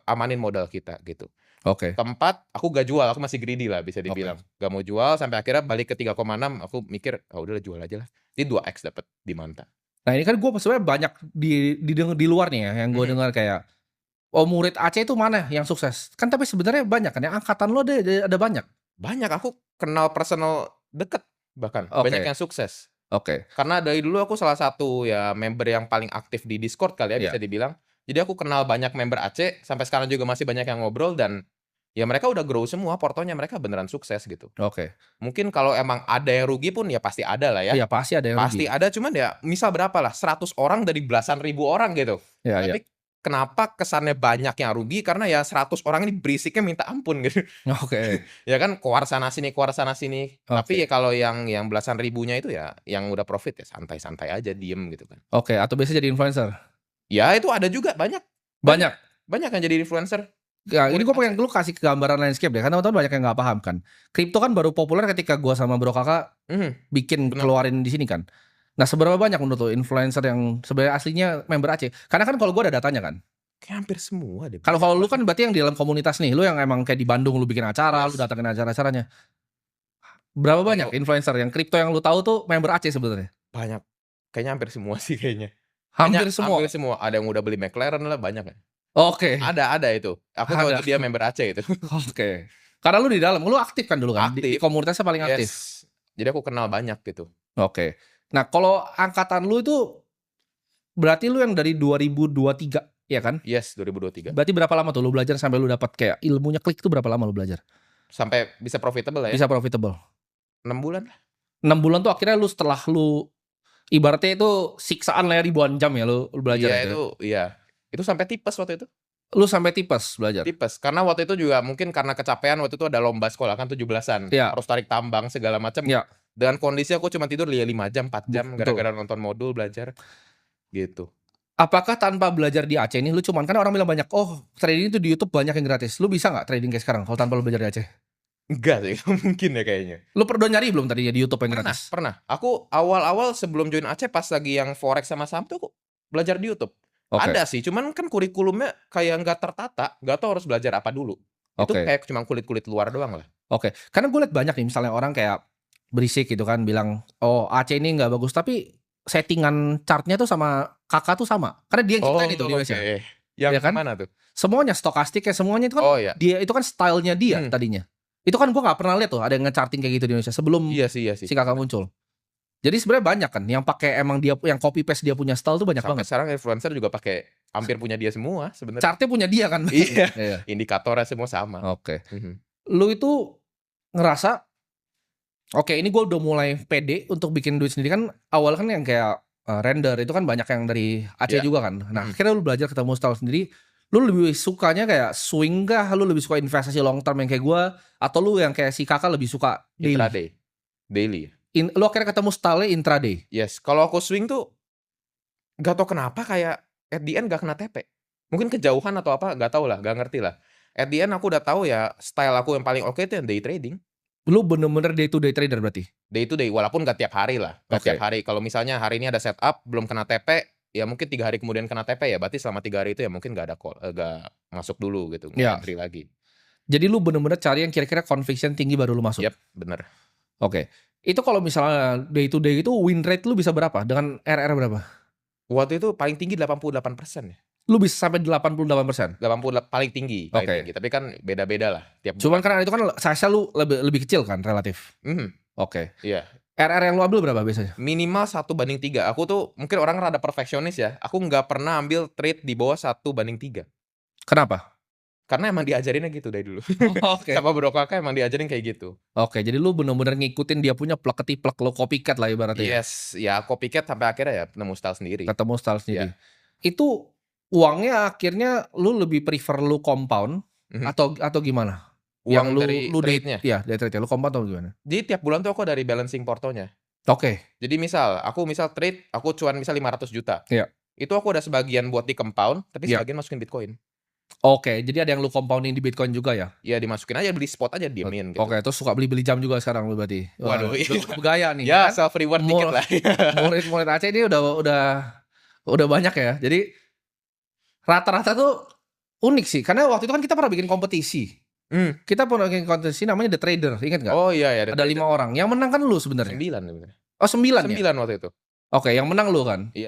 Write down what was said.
amanin modal kita gitu. Oke. Keempat, aku gak jual, aku masih greedy lah bisa Oke. dibilang. Gak mau jual sampai akhirnya balik ke 3,6, aku mikir, "Ah udahlah jual aja lah." Jadi 2x dapat di Manta. Nah ini kan gue sebenarnya banyak di luar nih ya, yang gue dengar kayak, oh murid Aceh itu mana yang sukses? Kan tapi sebenarnya banyak kan, yang angkatan lo ada banyak. Banyak, aku kenal personal deket bahkan, banyak Oke, yang sukses. oke, Karena dari dulu aku salah satu ya member yang paling aktif di Discord kali ya bisa iya, dibilang. Jadi aku kenal banyak member Aceh, sampai sekarang juga masih banyak yang ngobrol dan ya mereka udah grow semua, portonya mereka beneran sukses gitu. oke. Mungkin kalau emang ada yang rugi pun ya pasti ada lah ya. Iya pasti ada yang rugi. Pasti ada, cuman ya misal berapa lah, 100 orang dari belasan ribu orang gitu. Iya, iya. Tapi kenapa kesannya banyak yang rugi, karena ya 100 orang ini berisiknya minta ampun gitu. Oke, Ya kan keluar sana sini keluar sana sini. Tapi oke, ya kalau yang belasan ribunya itu ya, yang udah profit ya santai-santai aja, diem gitu kan. oke, atau biasanya jadi influencer? Ya itu ada juga, banyak banyak Banyak? banyak yang jadi influencer, Ya, ini murid gue pengen Aceh. lu kasih gambaran landscape deh, karena teman-teman banyak yang nggak paham kan. Kripto kan baru populer ketika gua sama Bro Kakak Mhm, bikin bener. keluarin di sini kan. Nah, seberapa banyak menurut lo influencer yang sebenarnya aslinya member Aceh? Karena kan kalau gua ada datanya kan. Kayak hampir semua deh, Kalau banyak kalau lu banget. kan berarti yang di dalam komunitas nih, lu yang emang kayak di Bandung lu bikin acara, lu Yes. datengin acara-acaranya. Berapa banyak Kalau influencer yang kripto yang lu tahu tuh member Aceh sebenarnya? banyak, kayaknya hampir semua sih kayaknya. Kayaknya Hampir hampir semua. semua, ada yang udah beli McLaren lah, banyak ya. Oke, Ada itu. Aku tahu ada. itu dia member Aceh itu. Oke. Karena lu di dalam, lu aktif kan dulu kan? Di Aktif, komunitasnya paling aktif. yes. Jadi aku kenal banyak gitu. Oke. Nah, kalau angkatan lu itu berarti lu yang dari 2023, ya kan? Yes, 2023. Berarti berapa lama tuh lu belajar sampai lu dapat kayak ilmunya klik tuh berapa lama lu belajar? Sampai bisa profitable lah ya, Bisa profitable. 6 bulan lah. 6 bulan tuh akhirnya lu setelah lu ibaratnya itu siksaan lah ya ribuan jam ya lu belajar Iya ya itu ya? itu iya. Itu sampai tipes waktu itu, Lu sampai tipes belajar? tipes. Karena waktu itu juga mungkin karena kecapean, waktu itu ada lomba sekolah kan 17-an, Iya, harus tarik tambang segala macam. iya, Dengan kondisi aku cuma tidur 5 jam, 4 jam betul. gara-gara nonton modul belajar, gitu. Apakah tanpa belajar di Aceh ini lu cuman kan orang bilang banyak, "Oh, trading itu di YouTube banyak yang gratis." Lu bisa nggak trading kayak sekarang kalau tanpa lu belajar di Aceh? Enggak sih, nggak mungkin ya kayaknya. Lu pernah nyari belum tadinya di YouTube yang Pernah gratis? pernah. Aku awal-awal sebelum join Aceh pas lagi yang forex sama saham tuh aku belajar di YouTube. Oke, Ada sih, cuman kan kurikulumnya kayak nggak tertata, nggak tahu harus belajar apa dulu. Itu oke, kayak cuma kulit-kulit luar doang lah. oke. Karena gue liat banyak nih misalnya orang kayak berisik gitu kan bilang, "Oh, Aceh ini nggak bagus," tapi settingan chart-nya tuh sama Kakak tuh sama. Karena dia yang Oh, ciptain itu di Indonesia, oke. Yang ya kan? mana tuh? Semuanya stokastik ya semuanya itu kan Oh, ya. dia itu kan style-nya dia Mhm. tadinya. Itu kan gua nggak pernah lihat tuh ada yang nge-charting kayak gitu di Indonesia sebelum Iya sih, si Kakak bener. muncul. Jadi sebenarnya banyak kan yang pakai emang dia yang copy paste dia punya style tuh banyak Sampai banget. sekarang influencer juga pakai hampir punya dia semua sebenarnya. Chart-nya punya dia kan. Iya, Iya, indikatornya semua sama. oke. Mhm. Lu itu ngerasa, oke ini gua udah mulai pede untuk bikin duit sendiri kan awal kan yang kayak, render itu kan banyak yang dari Aceh Iya, juga kan. Nah mhm. akhirnya lu belajar ketemu style sendiri, lu lebih sukanya kayak swing kah? Lu lebih suka investasi long term yang kayak gua? Atau lu yang kayak si Kakak lebih suka daily? Intraday, daily. Lu akhirnya ketemu style-nya intraday? Yes, kalau aku swing tuh nggak tahu kenapa kayak at the end nggak kena TP. Mungkin kejauhan atau apa, nggak tahu lah, nggak ngerti lah. At the end aku udah tahu ya style aku yang paling oke itu yang day trading. Lu bener-bener day to day trader berarti? Day to day, walaupun nggak tiap hari lah, nggak tiap Oke, hari. Kalau misalnya hari ini ada setup, belum kena TP, ya mungkin 3 hari kemudian kena TP ya berarti selama 3 hari itu ya mungkin nggak ada nggak masuk dulu gitu, nggak iya. entry lagi. Jadi lu bener-bener cari yang kira-kira conviction tinggi baru lu masuk? Yap, bener. Oke. Itu kalau misalnya day to day itu win rate lu bisa berapa? Dengan RR berapa? Waktu itu paling tinggi 88% ya. Lu bisa sampai 88%? 80 paling tinggi paling tinggi, Oke. tapi kan beda-beda lah tiap Cuman bulan. karena itu kan size-nya lu lebih lebih kecil kan relatif? Mhm, Oke. iya. RR yang lu ambil berapa biasanya? Minimal 1/3. Aku tuh mungkin orang rada perfeksionis ya, aku nggak pernah ambil trade di bawah 1/3. Kenapa? Karena emang diajarinnya gitu dari dulu. Oke. Sama Bro Kakak emang diajarin kayak gitu. Oke, jadi lu bener-bener ngikutin dia punya plek-ketiplek, lu copycat lah ibaratnya ya? Yes, ya copycat sampai akhirnya ya nemu style sendiri. Ketemu style Iya, sendiri. Itu uangnya akhirnya lu lebih prefer lu compound mhm. atau gimana? Yang Uang lu dari lu day trade-nya. ya day trade ya, lu compound atau gimana? Jadi tiap bulan tuh aku dari balancing portonya. Oke, Jadi misal, aku misal trade, aku cuan misal 500 juta. iya, Itu aku ada sebagian buat di compound, tapi iya. sebagian masukin Bitcoin. Oke, jadi ada yang lu compounding di Bitcoin juga ya? Ya dimasukin aja, beli spot aja, diemin gitu. Oke, terus suka beli-beli jam juga sekarang lu berarti? Wah, Waduh, iya. udah bergaya nih Ya kan? self reward dikit lah. Murid-murid Aceh ini udah banyak ya. Jadi rata-rata tuh unik sih, karena waktu itu kan kita pernah bikin kompetisi. Kita pernah bikin kompetisi namanya The Trader, ingat nggak? Oh iya ya. Ada 5 orang, yang menang kan lu sebenarnya. 9 sebenarnya. Oh 9 ya? 9 waktu itu. Oke, yang menang lu kan? Iya.